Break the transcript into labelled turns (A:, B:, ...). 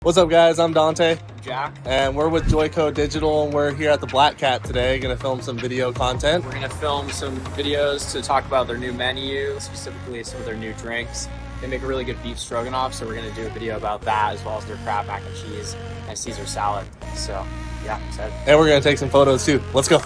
A: What's up, guys? I'm Dante,
B: Jack.
A: and we're with Joyco Digital, and we're here at the Black Cat today, going to film some video content.
B: We're going to film some videos to talk about their new menu, specifically some of their new drinks. They make a really good beef stroganoff, so we're going to do a video about that, as well as their crab mac and cheese and Caesar salad. So, yeah, excited.
A: And we're going to take some photos, too. Let's go.